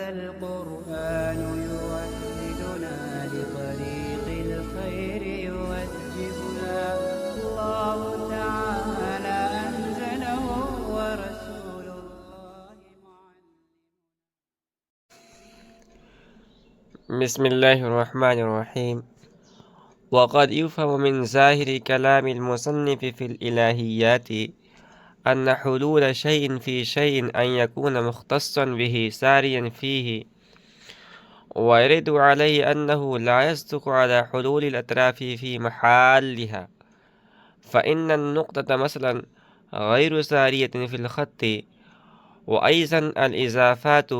القرآن يوحدنا لطريق الخير يوجهنا الله تعالى أنزله ورسول الله بسم الله الرحمن الرحيم. وقد يفهم من ظاهر كلام المصنف في الإلهيات أن حلول شيء في شيء أن يكون مختصا به ساريا فيه، ويرد عليه أنه لا يصدق على حلول الأطراف في محلها، فإن النقطة مثلا غير سارية في الخط، وأيضا الإضافات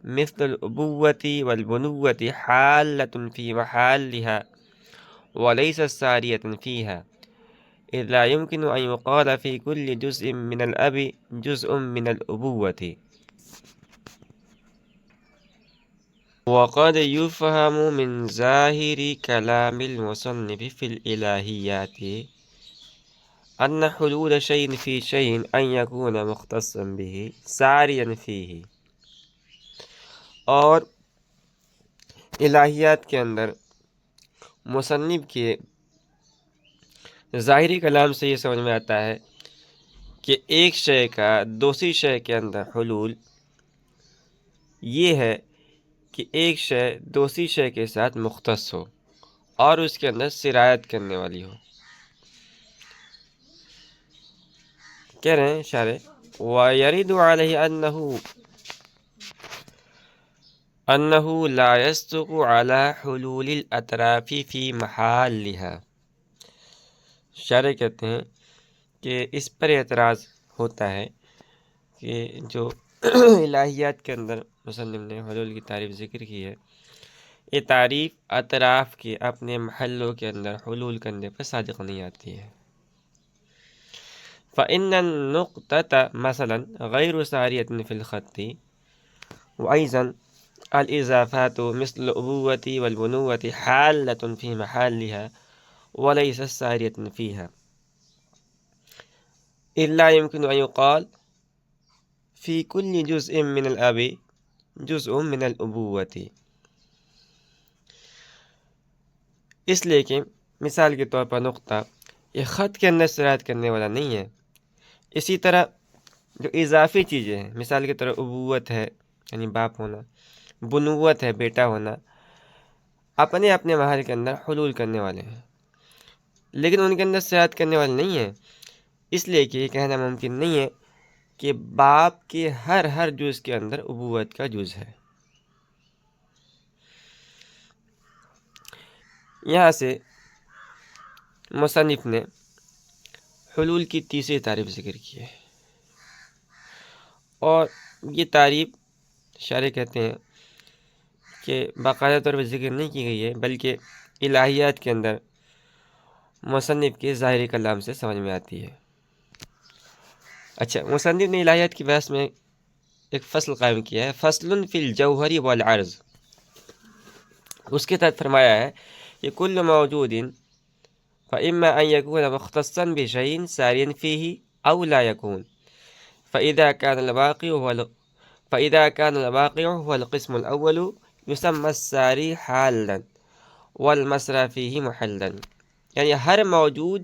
مثل الأبوة والبنوة حالة في محلها وليست سارية فيها، إذ لا يمكن أن يقال في كل جزء من الأب جزء من الأبوة. وقد يفهم من ظاهر كلام المصنف في الإلهيات أن حلول شيء في شيء أن يكون مختصا به ساريا فيه. اور الہیات کے اندر مصنف کے ظاہری کلام سے یہ سمجھ میں آتا ہے کہ ایک شے کا دوسری شے کے اندر حلول یہ ہے کہ ایک شے دوسری شے کے ساتھ مختص ہو اور اس کے اندر سرایت کرنے والی ہو. کہہ رہے ہیں شارح وَيَرِدُ عَلَيْهِ أَنَّهُ لَا يَصْدُقُ عَلَى حُلُولِ الْأَطْرَافِ فِي مَحَلِّهَا. شارح کہتے ہیں کہ اس پر اعتراض ہوتا ہے کہ جو الہیات کے اندر مصنف نے حلول کی تعریف ذکر کی ہے، یہ تعریف اطراف کے اپنے محلوں کے اندر حلول کرنے پر صادق نہیں آتی ہے. فإن النقطة مثلا غير سارية في الخط، وأيضا الإضافات مثل الأبوة والبنوة حالة في محلها وليست سارية فيها، إذ لا يمكن أن يقال في كل جزء من الأب جزء من الأبوة. اس لیے کہ مثال کے طور پر نقطہ یہ خط کے اندر سرایت کرنے والا نہیں ہے. اسی طرح جو اضافی چیزیں ہیں، مثال کی طرح ابوت ہے یعنی باپ ہونا، بنوت ہے بیٹا ہونا، اپنے اپنے محل کے اندر حلول کرنے والے ہیں، لیکن ان کے اندر سرایت کرنے والے نہیں ہیں. اس لیے کہ یہ کہنا ممکن نہیں ہے کہ باپ کے ہر جز کے اندر ابوت کا جز ہے. یہاں سے مصنف نے حلول کی تیسری تعریف ذکر کی ہے، اور یہ تعریف شارح کہتے ہیں کہ باقاعدہ طور پر ذکر نہیں کی گئی ہے، بلکہ الہیات کے اندر مصنف کے ظاہری کلام سے سمجھ میں آتی ہے. اچھا، مصنف نے الہیات کی بحث میں ایک فصل قائم کیا ہے، فصل فی الجوہر والعرض. اس کے تحت فرمایا ہے کہ کل موجود فإما أن يكون مختصا بشيء ساريا فيه أو لا يكون، فإذا كان الواقع هو القسم الأول يسمى الساری حالا والمسرى فيه محلا. یعنی ہر موجود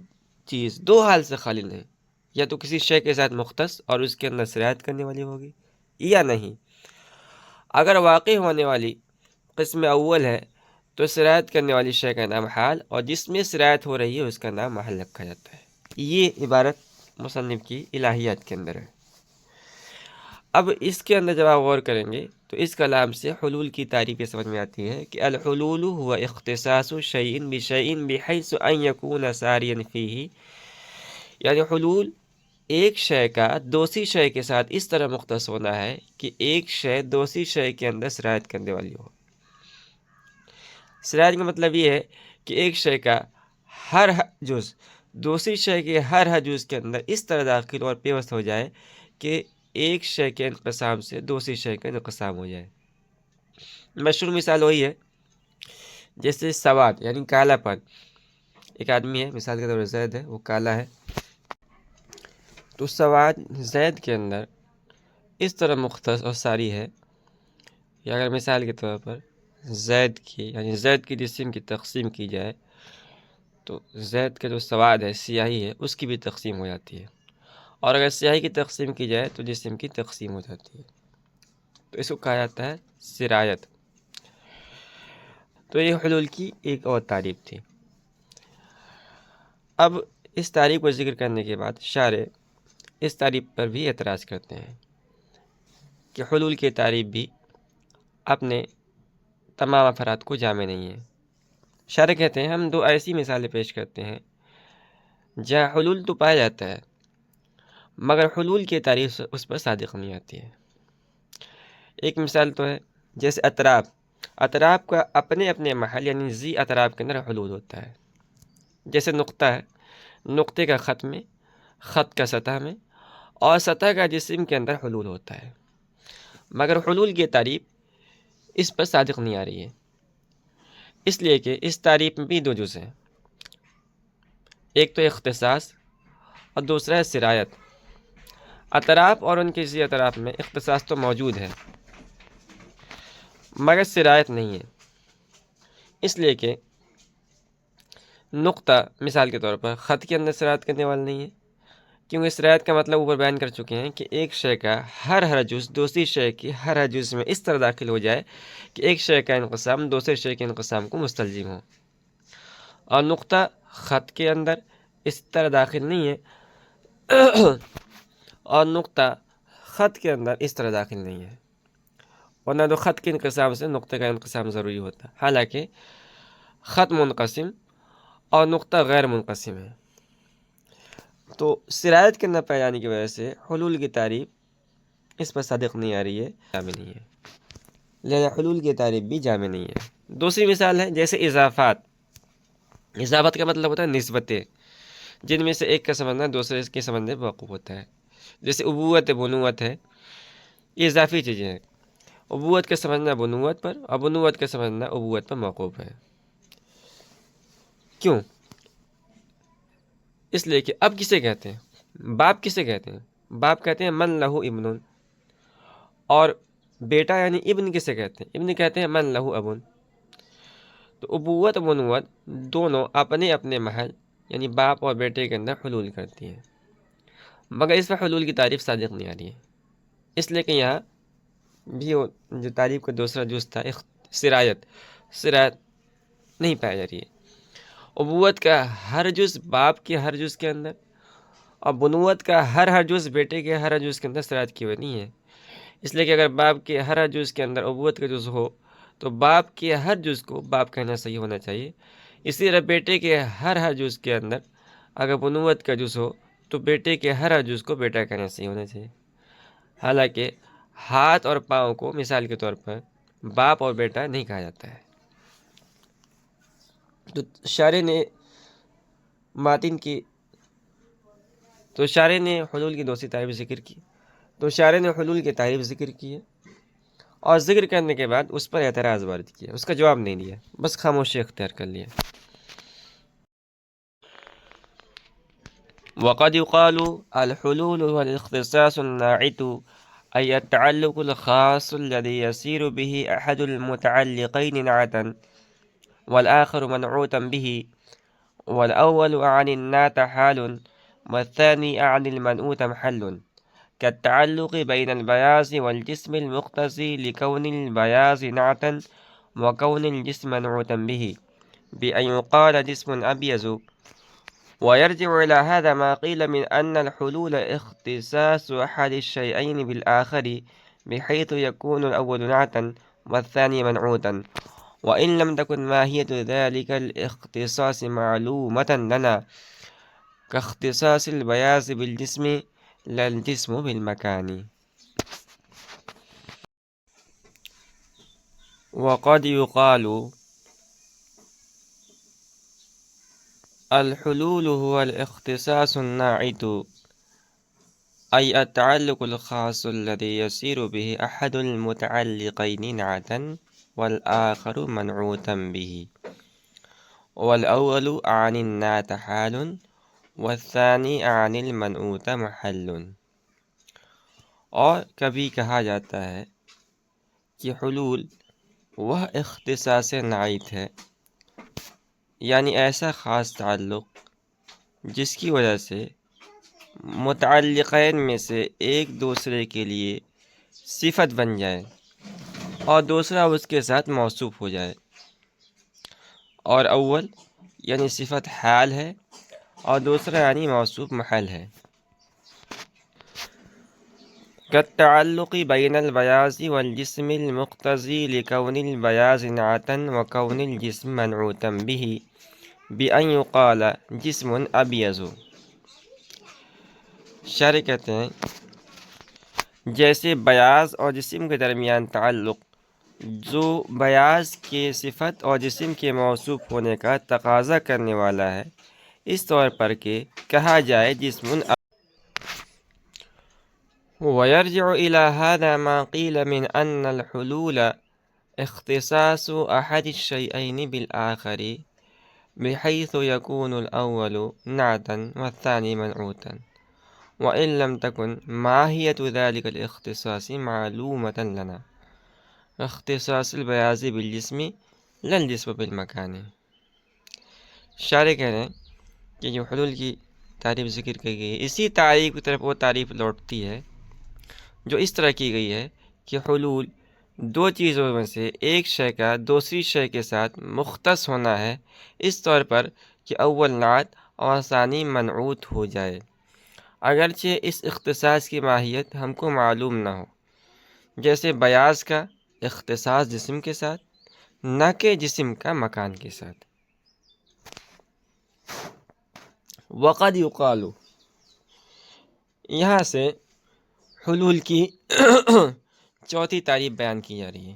چیز دو حال سے خالی نہیں، یا تو کسی شے کے ساتھ مختص اور اس کے اندر سرایت کرنے والی ہوگی، یا نہیں اگر واقع ہونے والی قسم اول ہے تو سرایت کرنے والی شے کا نام حال، اور جس میں سرایت ہو رہی ہے اس کا نام محل رکھا جاتا ہے. یہ عبارت مصنف کی الہیات کے اندر ہے. اب اس کے اندر جب آپ غور کریں گے تو اس کلام سے حلول کی تعریف یہ سمجھ میں آتی ہے کہ الحلول هو اختصاص شيء بشيء بحيث ان يكون ساريا فيه. یعنی حلول ایک شے کا دوسری شے کے ساتھ اس طرح مختص ہونا ہے کہ ایک شے دوسری شے کے اندر سرایت کرنے والی ہو. سرایت کا مطلب یہ ہے کہ ایک شے کا ہر جز دوسری شے کے ہر جز کے اندر اس طرح داخل اور پیوست ہو جائے کہ ایک شے کے انقسام سے دوسری شے کا انقسام ہو جائے. مشہور مثال وہی ہے جیسے سواد یعنی کالا پن. ایک آدمی ہے، مثال کے طور پر زید ہے، وہ کالا ہے، تو سواد زید کے اندر اس طرح مختص اور ساری ہے یا اگر مثال کے طور پر زید کی یعنی زید کی جسم کی تقسیم کی جائے تو زید کا جو سواد ہے، سیاہی ہے، اس کی بھی تقسیم ہو جاتی ہے، اور اگر سیاہی کی تقسیم کی جائے تو جسم کی تقسیم ہو جاتی ہے، تو اس کو کہا جاتا ہے سرایت۔ تو یہ حلول کی ایک اور تعریف تھی۔ اب اس تعریف کو ذکر کرنے کے بعد شارح اس تعریف پر بھی اعتراض کرتے ہیں کہ حلول کی تعریف بھی اپنے تمام افراد کو جامع نہیں ہے۔ شارح کہتے ہیں ہم دو ایسی مثالیں پیش کرتے ہیں جہاں حلول تو پایا جاتا ہے مگر حلول کی تعریف اس پر صادق نہیں آتی ہے۔ ایک مثال تو ہے جیسے اطراف، اطراف کا اپنے اپنے محل یعنی ذی اطراف کے اندر حلول ہوتا ہے، جیسے نقطہ ہے، نقطے کا خط میں، خط کا سطح میں، اور سطح کا جسم کے اندر حلول ہوتا ہے، مگر حلول کی تعریف اس پر صادق نہیں آ رہی ہے، اس لیے کہ اس تعریف میں بھی دو جز ہیں، ایک تو اختصاص اور دوسرا ہے سرایت۔ اطراف اور ان کے ذی اطراف میں اختصاص تو موجود ہے مگر سرایت نہیں ہے، اس لیے کہ نقطہ مثال کے طور پر خط کے اندر سرایت کرنے والا نہیں ہے، کیونکہ سرایت کا مطلب اوپر بیان کر چکے ہیں کہ ایک شے کا ہر جز دوسری شے کی ہر جز میں اس طرح داخل ہو جائے کہ ایک شے کا انقسام دوسرے شے کے انقسام کو مستلزم ہو، اور نقطہ خط کے اندر اس طرح داخل نہیں ہے اور نقطہ خط کے اندر اس طرح داخل نہیں ہے، ورنہ تو خط کے انقسام سے نقطے کا انقسام ضروری ہوتا ہے، حالانکہ خط منقسم اور نقطہ غیر منقسم ہے۔ تو سرایت کے نہ پائے جانے کی وجہ سے حلول کی تعریف اس پر صادق نہیں آ رہی ہے، جامع نہیں ہے، لہذا حلول کی تعریف بھی جامع نہیں ہے۔ دوسری مثال ہے جیسے اضافات۔ اضافت کا مطلب ہوتا ہے نسبتیں، جن میں سے ایک کا سمجھنا دوسرے کے سمجھنے پر موقوف ہوتا ہے، جیسے ابوت بنوت ہے، یہ اضافی چیزیں ہیں، ابوت کا سمجھنا بنوت پر اور بنوت کا سمجھنا ابوت پر موقوف ہے۔ کیوں؟ اس لیے کہ اب کسے کہتے ہیں؟ باپ کسے کہتے ہیں؟ باپ کہتے ہیں من لہو ابن، اور بیٹا یعنی ابن کسے کہتے ہیں؟ ابن کہتے ہیں من لہو ابن۔ تو ابوت و بنوت دونوں اپنے اپنے محل یعنی باپ اور بیٹے کے اندر حلول کرتی ہیں، مگر اس پر حلول کی تعریف صادق نہیں آ رہی ہے، اس لیے کہ یہاں بھی جو تعریف کا دوسرا جز تھا سرایت نہیں پائی جا رہی ہے۔ ابوت کا ہر جز باپ کے ہر جز کے اندر اور بنوت کا ہر جز بیٹے کے ہر جز کے اندر سرایت کی ہوئی نہیں ہے، اس لیے کہ اگر باپ کے ہر جز کے اندر ابوت کا جز ہو تو باپ کے ہر جز کو باپ کہنا صحیح ہونا چاہیے، اسی طرح بیٹے کے ہر جز کے اندر اگر بنوت کا جز ہو تو بیٹے کے ہر جز کو بیٹا کہنا صحیح ہونا چاہیے، حالانکہ ہاتھ اور پاؤں کو مثال کے طور پر باپ اور بیٹا نہیں کہا جاتا ہے۔ تو شارح نے حلول کی دوسری تعریف ذکر کی، تو شارح نے حلول کی تعریف ذکر کی ہے اور ذکر کرنے کے بعد اس پر اعتراض وارد کیا، اس کا جواب نہیں دیا، بس خاموشی اختیار کر لیا۔ وقد يقال الحلول والاختصاص الناعت أي التعلق الخاص الذي يسير به أحد المتعلقين نعتا والآخر منعوتا به، والأول عن النات حال والثاني عن المنعوت محل، كالتعلق بين البياض والجسم المقتضي لكون البياض نعتا وكون الجسم منعوتا به، بأن يقال جسم أبيض. ويرجع إلى هذا ما قيل من أن الحلول اختصاص أحد الشيئين بالآخر بحيث يكون الأول نعتا والثاني منعوتا، وإن لم تكن ماهية ذلك الاختصاص معلومة لنا كاختصاص البياض بالجسم لا الجسم بالمكان. وقد يقال الحلول هو الاختصاص الناعت أي التعلق الخاص الذي يسير به أحد المتعلقين نعتا والآخر منعوتا به، والأول عن النات حال والثاني عن المنعوت محل. اور کبھی کہا جاتا ہے کہ حلول وہ اختصاص نعیت ہے، یعنی ایسا خاص تعلق جس کی وجہ سے متعلقین میں سے ایک دوسرے کے لیے صفت بن جائے اور دوسرا اس کے ساتھ موصوف ہو جائے، اور اول یعنی صفت حال ہے اور دوسرا یعنی موصوف محل ہے۔ كالتعلق بين البياض والجسم المقتضي لكون البياض نعتا وكون الجسم منعوتا به بأن يقال جسم أبيض۔ شارح کہتے ہیں جیسے بیاض اور جسم کے درمیان تعلق جو بیاض کے صفت اور جسم کے موصوف ہونے کا تقاضا کرنے والا ہے، اس طور پر کہ کہا جائے جسم۔ ويرجع إلى هذا ما قيل من أن الحلول اختصاص أحد الشيئين بالآخر بحيث يكون الأول نعتا والثاني منعوتا، وإن لم تكن ماهية ذلك الاختصاص معلومة لنا، اختصاص البياض بالجسم لا الجسم بالمكان۔ شارح کہہ رہے ہیں کہ جو حلول کی تعریف ذکر کی گئی ہے، اسی تعریف کی طرف وہ تعریف لوٹتی ہے جو اس طرح کی گئی ہے کہ حلول دو چیزوں میں سے ایک شے کا دوسری شے کے ساتھ مختص ہونا ہے، اس طور پر کہ اول نعت اور ثانی منعوت ہو جائے، اگرچہ اس اختصاص کی ماہیت ہم کو معلوم نہ ہو، جیسے بیاض کا اختصاص جسم کے ساتھ نہ کہ جسم کا مکان کے ساتھ۔ وقد یقال، یہاں سے حلول کی چوتھی تعریف بیان کی جا رہی ہے،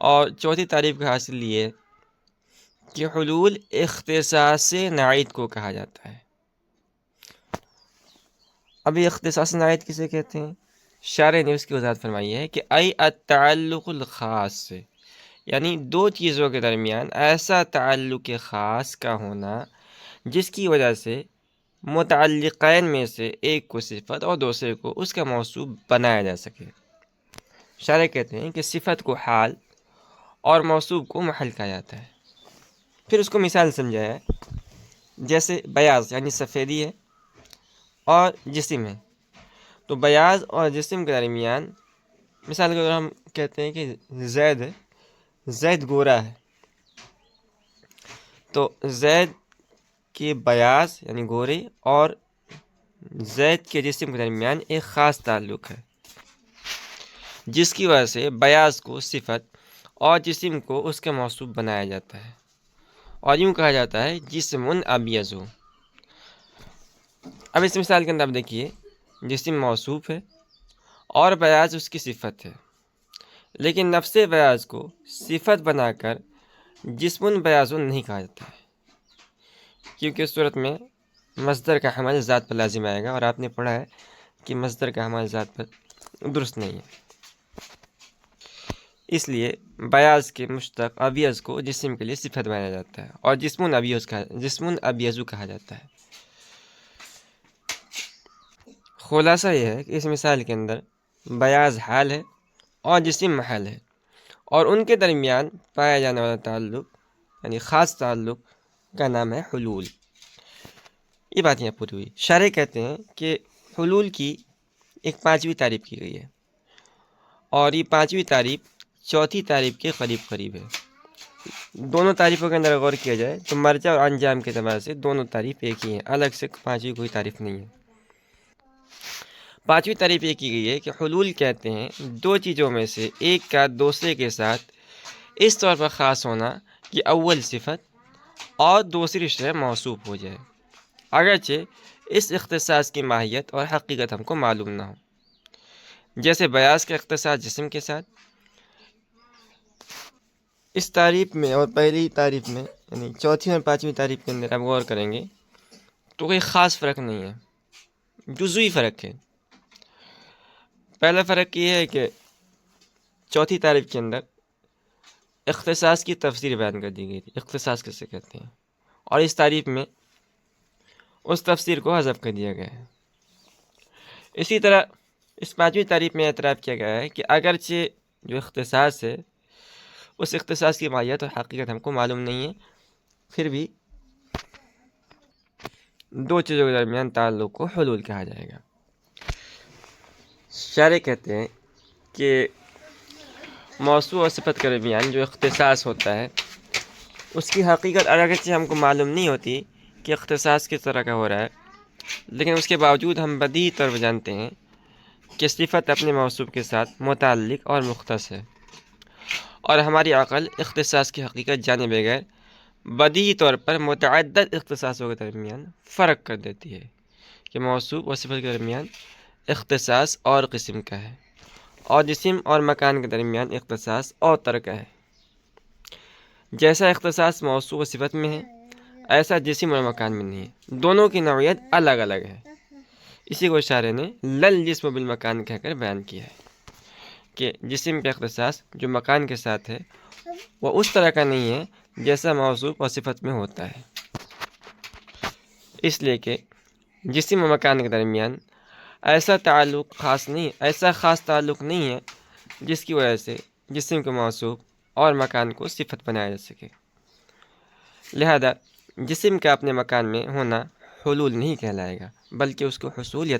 اور چوتھی تعریف کا حاصل یہ کہ حلول اختصاص نعیت کو کہا جاتا ہے۔ ابھی اختصاص نعیت کسے کہتے ہیں؟ شارح نے اس کی وضاحت فرمائی ہے کہ ای التعلق الخاص سے، یعنی دو چیزوں کے درمیان ایسا تعلق خاص کا ہونا جس کی وجہ سے متعلقین میں سے ایک کو صفت اور دوسرے کو اس کا موصوف بنایا جا سکے۔ شارح کہتے ہیں کہ صفت کو حال اور موصوف کو محل کہا جاتا ہے۔ پھر اس کو مثال سمجھایا ہے، جیسے بیاض یعنی سفیدی ہے اور جسم ہے، تو بیاض اور جسم کے درمیان مثال کے طور ہم کہتے ہیں کہ زید ہے، زید گورا ہے، تو زید کے بیاض یعنی گورے اور زید کے جسم کے درمیان ایک خاص تعلق ہے، جس کی وجہ سے بیاض کو صفت اور جسم کو اس کا موصوف بنایا جاتا ہے، اور یوں کہا جاتا ہے جسم ابیض۔ اب اس مثال کے اندر آپ دیکھیے، جسم موصوف ہے اور بیاض اس کی صفت ہے، لیکن نفس بیاض کو صفت بنا کر جسم بیاض نہیں کہا جاتا ہے، کیونکہ اس صورت میں مصدر کا حمل ذات پر لازم آئے گا، اور آپ نے پڑھا ہے کہ مصدر کا حمل ذات پر درست نہیں ہے، اس لیے بیاض کے مشتق ابیض کو جسم کے لیے صفت بنایا جاتا ہے اور جسم ابیض کہا جاتا ہے۔ خلاصہ یہ ہے کہ اس مثال کے اندر بیاض حال ہے اور جسم محل ہے، اور ان کے درمیان پایا جانے والا تعلق یعنی خاص تعلق کا نام ہے حلول۔ یہ بات یہاں پوری ہوئی۔ شارح کہتے ہیں کہ حلول کی ایک پانچویں تعریف کی گئی ہے، اور یہ پانچویں تعریف چوتھی تعریف کے قریب قریب ہے۔ دونوں تعریفوں کے اندر غور کیا جائے تو مرجع اور انجام کے اعتبار سے دونوں تعریف ایک ہی ہیں، الگ سے پانچویں کوئی تعریف نہیں ہے۔ پانچویں تعریف یہ کی گئی ہے کہ حلول کہتے ہیں دو چیزوں میں سے ایک کا دوسرے کے ساتھ اس طور پر خاص ہونا کہ اول صفت اور دوسری شے موصوف ہو جائے، اگرچہ اس اختصاص کی ماہیت اور حقیقت ہم کو معلوم نہ ہو، جیسے بیاض کا اختصاص جسم کے ساتھ۔ اس تعریف میں اور پہلی تعریف میں یعنی چوتھی اور پانچویں تعریف کے اندر آپ غور کریں گے تو کوئی خاص فرق نہیں ہے، جزوی فرق ہے۔ پہلا فرق یہ ہے کہ چوتھی تعریف کے اندر اختصاص کی تفسیر بیان کر دی گئی تھی، اختصاص کیسے کہتے ہیں، اور اس تعریف میں اس تفسیر کو حذف کر دیا گیا ہے۔ اسی طرح اس پانچویں تعریف میں اعتراف کیا گیا ہے کہ اگرچہ جو اختصاص ہے اس اختصاص کی ماہیت اور حقیقت ہم کو معلوم نہیں ہے، پھر بھی دو چیزوں کے درمیان تعلق کو حلول کہا جائے گا۔ شارح کہتے ہیں کہ موصوف اور صفت کے درمیان جو اختصاص ہوتا ہے اس کی حقیقت اگرچہ ہم کو معلوم نہیں ہوتی کہ اختصاص کس طرح کا ہو رہا ہے، لیکن اس کے باوجود ہم بدیہی طور پر جانتے ہیں کہ صفت اپنے موصوف کے ساتھ متعلق اور مختص ہے، اور ہماری عقل اختصاص کی حقیقت جانے بغیر بدیہی طور پر متعدد اختصاصوں کے درمیان فرق کر دیتی ہے کہ موصوف اور صفت کے درمیان اختصاص اور قسم کا ہے، اور جسم اور مکان کے درمیان اختصاص اور طرح کا ہے۔ جیسا اختصاص موصوف و صفت میں ہے ایسا جسم اور مکان میں نہیں ہے، دونوں کی نوعیت الگ الگ ہے۔ اسی کو شارح نے لل جسم بالمکان کہہ کر بیان کیا ہے کہ جسم کا اختصاص جو مکان کے ساتھ ہے وہ اس طرح کا نہیں ہے جیسا موصوف اور صفت میں ہوتا ہے، اس لیے کہ جسم و مکان کے درمیان ایسا خاص تعلق نہیں ہے جس کی وجہ سے جسم کو موصوف اور مکان کو صفت بنایا جا سکے۔ لہذا جسم کا اپنے مکان میں ہونا حلول نہیں کہلائے گا، بلکہ اس کو حصول یا